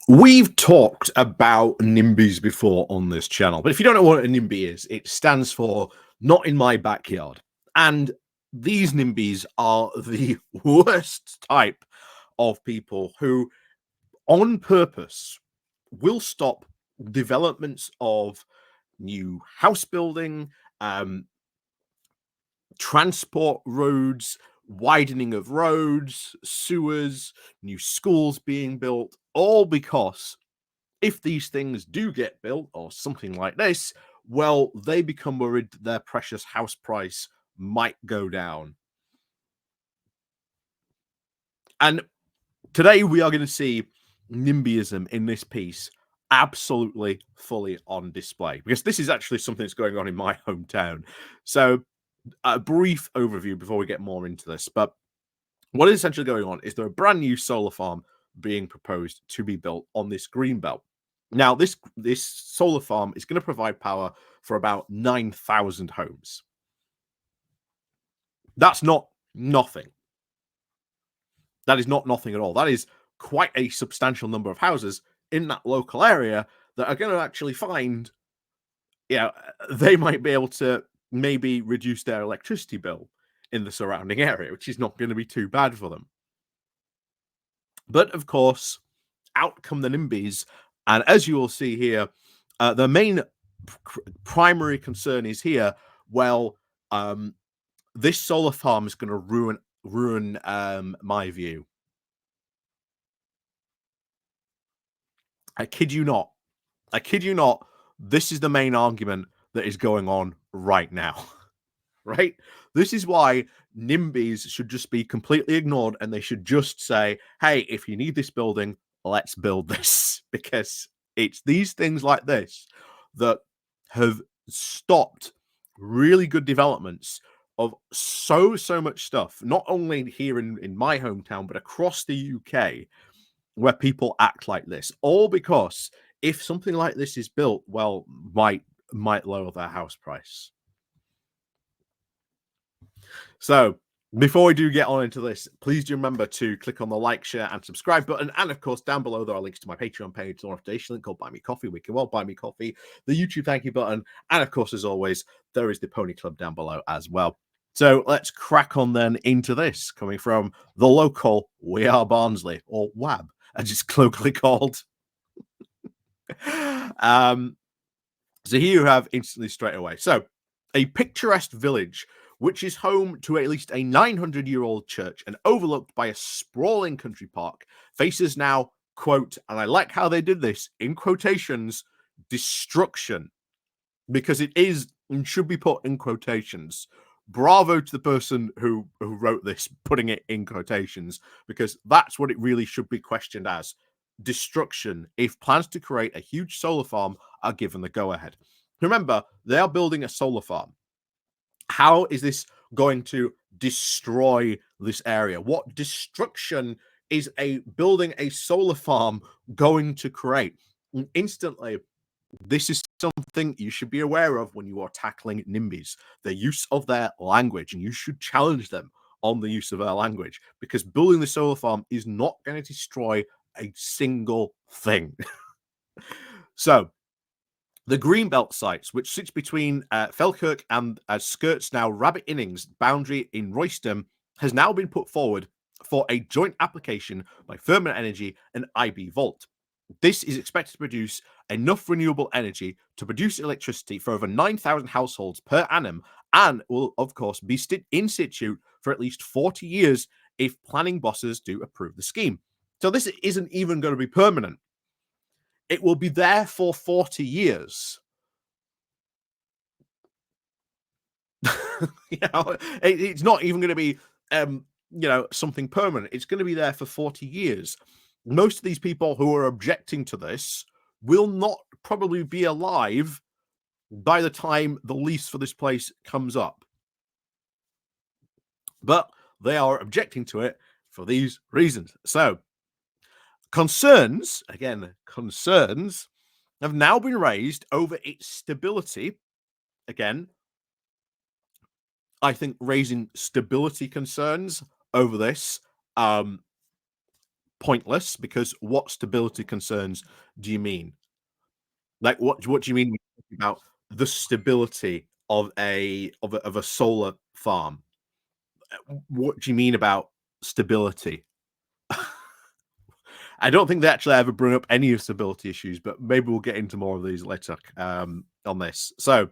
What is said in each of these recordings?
We've talked about NIMBYs before on this channel, but if you don't know what a NIMBY is, it stands for not in my backyard. And these NIMBYs are the worst type of people who, on purpose, will stop developments of new house building, transport roads, widening of roads, sewers, new schools being built, all because if these things do get built or something like this, well, they become worried that their precious house price might go down. And today we are going to see NIMBYism in this piece absolutely fully on display, because this is actually something that's going on in my hometown. So a brief overview before we get more into this, but what is essentially going on is there a brand new solar farm being proposed to be built on this green belt. Now, this solar farm is going to provide power for about 9,000 homes. That's not nothing. That is not nothing at all. That is quite a substantial number of houses in that local area that are going to actually find, they might be able to maybe reduce their electricity bill in the surrounding area, which is not going to be too bad for them. But of course, out come the NIMBYs, and as you will see here, the main primary concern is here. Well, this solar farm is going to ruin my view. I kid you not. I kid you not. This is the main argument that is going on right now. Right? This is why NIMBYs should just be completely ignored, and they should just say, hey, if you need this building, let's build this. Because it's these things like this that have stopped really good developments of so much stuff, not only here in my hometown, but across the UK, where people act like this, all because if something like this is built, well, might lower their house price. So before we do get on into this, please do remember to click on the like, share, and subscribe button. And of course, down below, there are links to my Patreon page, the donation link called Buy Me Coffee. We can well buy me coffee, the YouTube thank you button. And of course, as always, there is the Pony Club down below as well. So let's crack on then into this, coming from the local We Are Barnsley, or WAB, as it's colloquially called. So here you have instantly straight away. So a picturesque village which is home to at least a 900-year-old church and overlooked by a sprawling country park, faces now, quote, and I like how they did this, in quotations, destruction. Because it is and should be put in quotations. Bravo to the person who wrote this, putting it in quotations, because that's what it really should be questioned as. Destruction, if plans to create a huge solar farm are given the go-ahead. Remember, they are building a solar farm. How is this going to destroy this area? What destruction is building a solar farm going to create? And instantly, this is something you should be aware of when you are tackling NIMBYs, the use of their language, and you should challenge them on the use of their language, because building the solar farm is not going to destroy a single thing. So, the Greenbelt sites, which sits between Falkirk and skirts now Rabbit Innings boundary in Royston, has now been put forward for a joint application by Firmin Energy and IB Volt. This is expected to produce enough renewable energy to produce electricity for over 9,000 households per annum, and will, of course, be in situ for at least 40 years if planning bosses do approve the scheme. So this isn't even going to be permanent. It will be there for 40 years. It's not even going to be, something permanent. It's going to be there for 40 years. Most of these people who are objecting to this will not probably be alive by the time the lease for this place comes up. But they are objecting to it for these reasons. So, concerns have now been raised over its stability. Again, I think raising stability concerns over this pointless, because what stability concerns do you mean? Like, what do you mean when you're talking about the stability of a solar farm? What do you mean about stability? I don't think they actually ever bring up any of stability issues, but maybe we'll get into more of these later on this. So,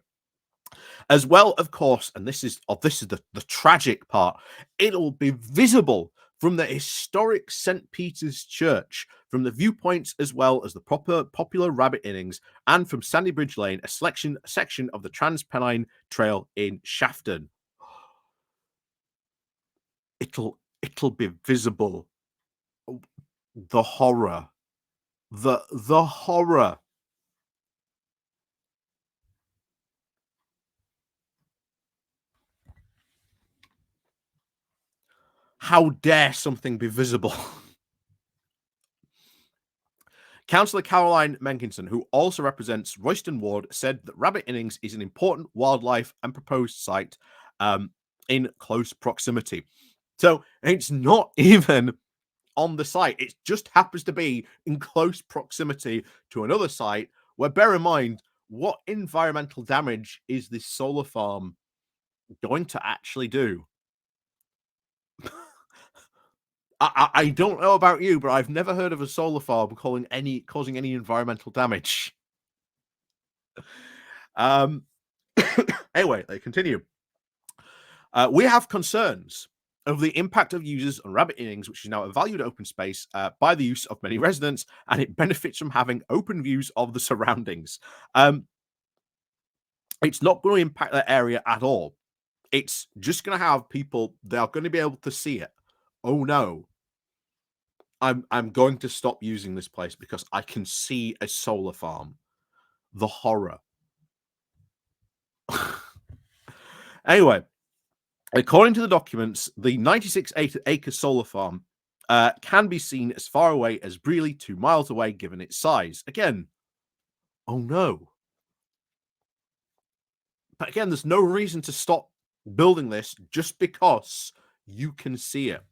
as well, of course, and this is the tragic part. It'll be visible from the historic St. Peter's Church, from the viewpoints as well as the popular rabbit innings, and from Sandy Bridge Lane, a section of the Transpennine Trail in Shafton. It'll be visible. The horror. The horror. How dare something be visible? Councillor Caroline Menkinson, who also represents Royston Ward, said that Rabbit Innings is an important wildlife and proposed site in close proximity. So it's not even on the site. It just happens to be in close proximity to another site where, bear in mind, what environmental damage is this solar farm going to actually do? I don't know about you, but I've never heard of a solar farm causing any environmental damage. Um, anyway, they continue. We have concerns of the impact of users on rabbit innings, which is now a valued open space by the use of many residents, and it benefits from having open views of the surroundings. It's not going to impact that area at all. It's just going to have people, they are going to be able to see it. Oh no, I'm going to stop using this place because I can see a solar farm. The horror. Anyway, according to the documents, the 96-acre solar farm can be seen as far away as Breley, 2 miles away, given its size. Again, oh no. But again, there's no reason to stop building this just because you can see it.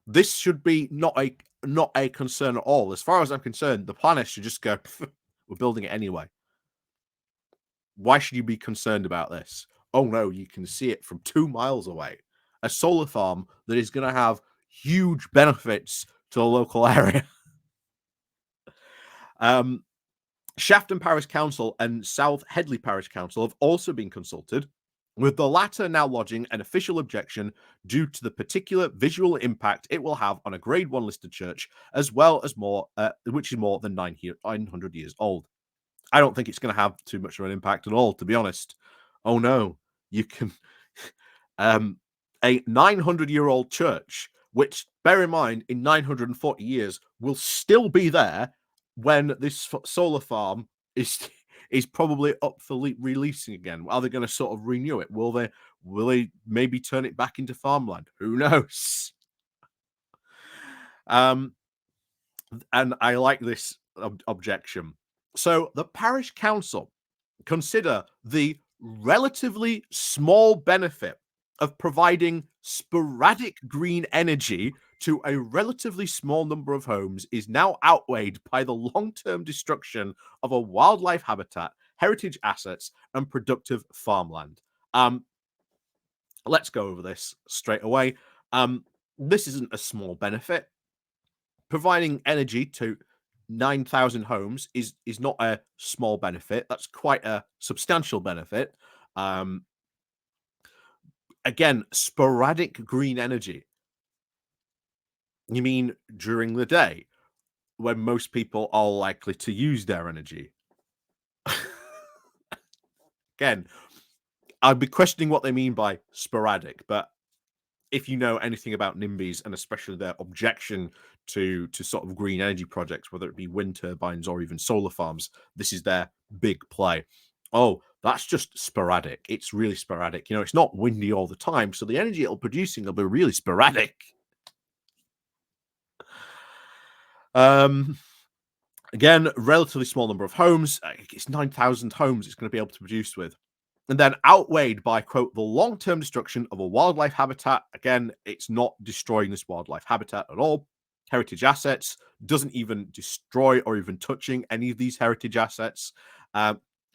This should be not a concern at all. As far as I'm concerned, the planet should just go, we're building it anyway. Why should you be concerned about this? Oh no, you can see it from 2 miles away. A solar farm that is going to have huge benefits to the local area. Shafton Parish Council and South Headley Parish Council have also been consulted, with the latter now lodging an official objection due to the particular visual impact it will have on a Grade 1 listed church, as well as which is more than 900 years old. I don't think it's going to have too much of an impact at all, to be honest. Oh no, you can a 900-year-old church, which, bear in mind, in 940 years will still be there when this solar farm is probably up for releasing again. Are they going to sort of renew it? Will they maybe turn it back into farmland? Who knows? And I like this objection. So the parish council consider the relatively small benefit of providing sporadic green energy to a relatively small number of homes is now outweighed by the long-term destruction of a wildlife habitat, heritage assets, and productive farmland. Let's go over this straight away. This isn't a small benefit. Providing energy to 9,000 homes is not a small benefit. That's quite a substantial benefit. Again, sporadic green energy. You mean during the day when most people are likely to use their energy? Again, I'd be questioning what they mean by sporadic, but if you know anything about NIMBYs and especially their objection to sort of green energy projects, whether it be wind turbines or even solar farms, this is their big play. Oh, that's just sporadic. It's really sporadic. You know, it's not windy all the time, so the energy it'll producing will be really sporadic. Again, relatively small number of homes. It's 9,000 homes it's going to be able to produce with. and then outweighed by, quote, the long-term destruction of a wildlife habitat. Again, it's not destroying this wildlife habitat at all. Heritage assets, doesn't even destroy or even touching any of these heritage assets.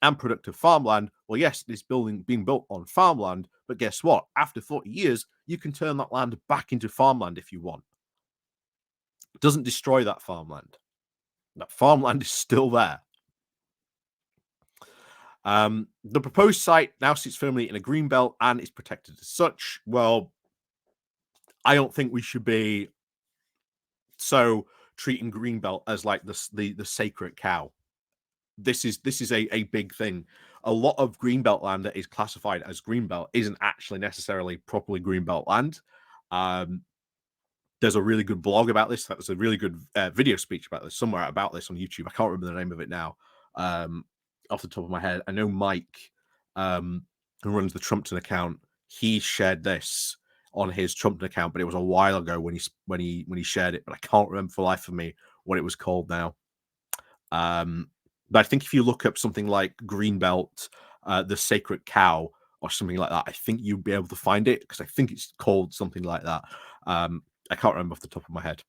And productive farmland. Well, yes, this building being built on farmland, but guess what? After 40 years, you can turn that land back into farmland if you want. It doesn't destroy that farmland. That farmland is still there. The proposed site now sits firmly in a green belt and is protected as such. Well, I don't think we should be so treating greenbelt as like the sacred cow. This is a big thing. A lot of greenbelt land that is classified as greenbelt isn't actually necessarily properly greenbelt land. There's a really good blog about this. That was a really good video speech about this somewhere about this on YouTube. I can't remember the name of it now off the top of my head. I know Mike, who runs the Trumpton account, he shared this on his Trumpton account, but it was a while ago when he shared it. But I can't remember for the life of me what it was called now. But I think if you look up something like Greenbelt, the Sacred Cow, or something like that, I think you'd be able to find it because I think it's called something like that. I can't remember off the top of my head.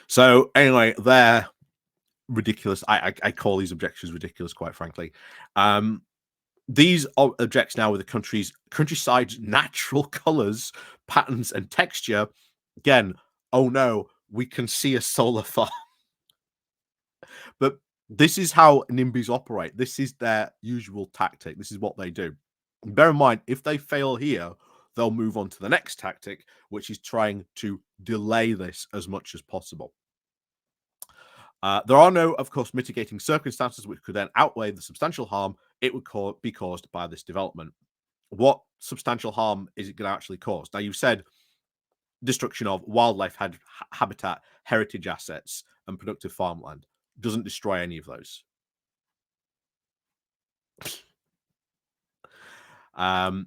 So anyway, they're ridiculous. I call these objections ridiculous, quite frankly. These objects now with the countryside's natural colors, patterns, and texture. Again, oh no, we can see a solar farm. But this is how NIMBYs operate. This is their usual tactic. This is what they do. And bear in mind, if they fail here, they'll move on to the next tactic, which is trying to delay this as much as possible. There are no, of course, mitigating circumstances which could then outweigh the substantial harm it would be caused by this development. What substantial harm is it going to actually cause? Now, you've said destruction of wildlife habitat, heritage assets, and productive farmland. Doesn't destroy any of those. Now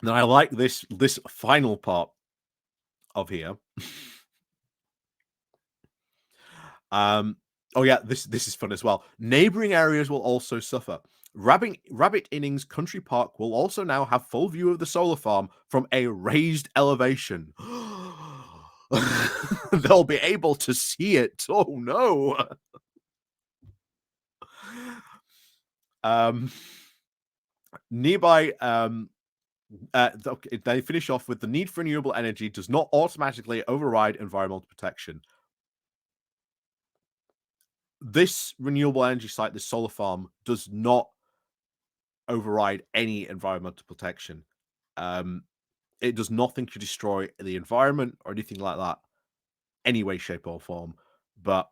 I like this final part of here. Oh yeah, this is fun as well. Neighboring areas will also suffer. Rabbit Innings Country Park will also now have full view of the solar farm from a raised elevation. They'll be able to see it. Oh no. Nearby, they finish off with the need for renewable energy does not automatically override environmental protection. This renewable energy site, this solar farm, does not override any environmental protection. It does nothing to destroy the environment or anything like that, any way, shape, or form. But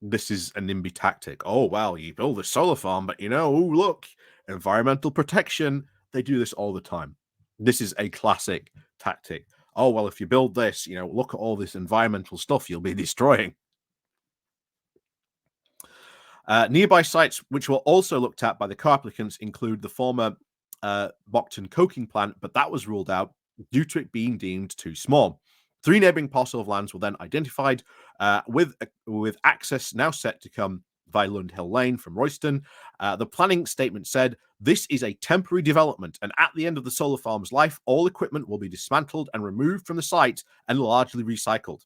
this is a NIMBY tactic. Oh, well, you build a solar farm, but oh, look, environmental protection. They do this all the time. This is a classic tactic. Oh, well, if you build this, look at all this environmental stuff you'll be destroying. Nearby sites which were also looked at by the co-applicants include the former Bockton coking plant, but that was ruled out due to it being deemed too small. 3 neighboring parcels of lands were then identified with access now set to come via Lund Hill Lane from Royston. The planning statement said, this is a temporary development, and at the end of the solar farm's life, all equipment will be dismantled and removed from the site and largely recycled.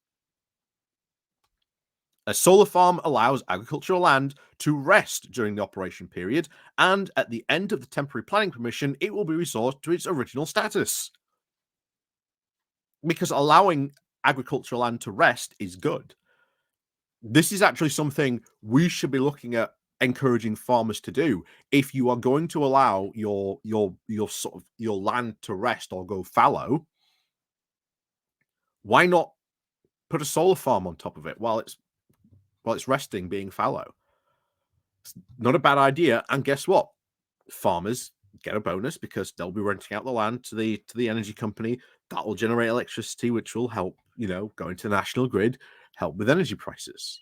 A solar farm allows agricultural land to rest during the operation period, and at the end of the temporary planning permission, it will be restored to its original status. Because allowing agricultural land to rest is good. This is actually something we should be looking at encouraging farmers to do. If you are going to allow your land to rest or go fallow, why not put a solar farm on top of it while it's resting, being fallow? It's not a bad idea. And guess what? Farmers get a bonus because they'll be renting out the land to the energy company. That will generate electricity, which will help, go into the national grid, help with energy prices.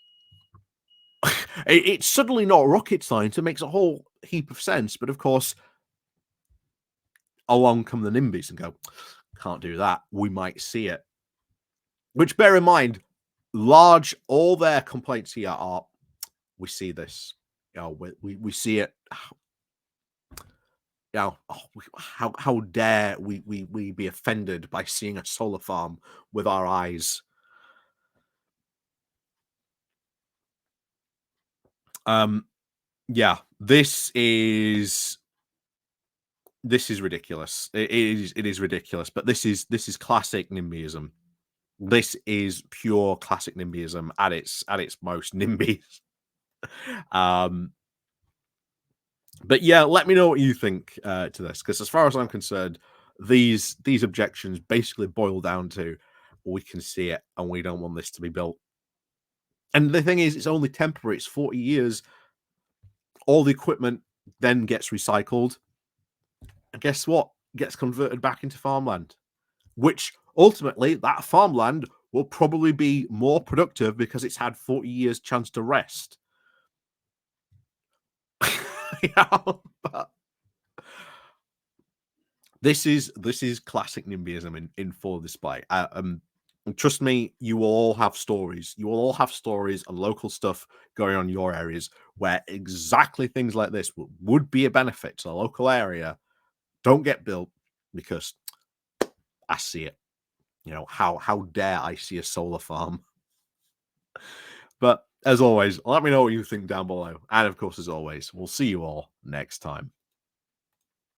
It's suddenly not rocket science. It makes a whole heap of sense. But of course, along come the NIMBYs and go, can't do that. We might see it. Which, bear in mind, all their complaints here are, we see this. We see it. You know, oh, how dare we be offended by seeing a solar farm with our eyes? Um, yeah, this is ridiculous. It is ridiculous, but this is classic NIMBYism. This is pure classic NIMBYism at its most NIMBY. Um, but yeah, let me know what you think to this, because as far as I'm concerned, these objections basically boil down to we can see it and we don't want this to be built. And the thing is, it's only temporary. It's 40 years. All the equipment then gets recycled, and guess what? Gets converted back into farmland, which ultimately that farmland will probably be more productive because it's had 40 years chance to rest. Yeah, but this is classic NIMBYism in full display. And trust me, you will all have stories. You will all have stories and local stuff going on in your areas where exactly things like this would be a benefit to the local area. Don't get built because I see it. You know, how dare I see a solar farm? But as always, let me know what you think down below. And of course, as always, we'll see you all next time.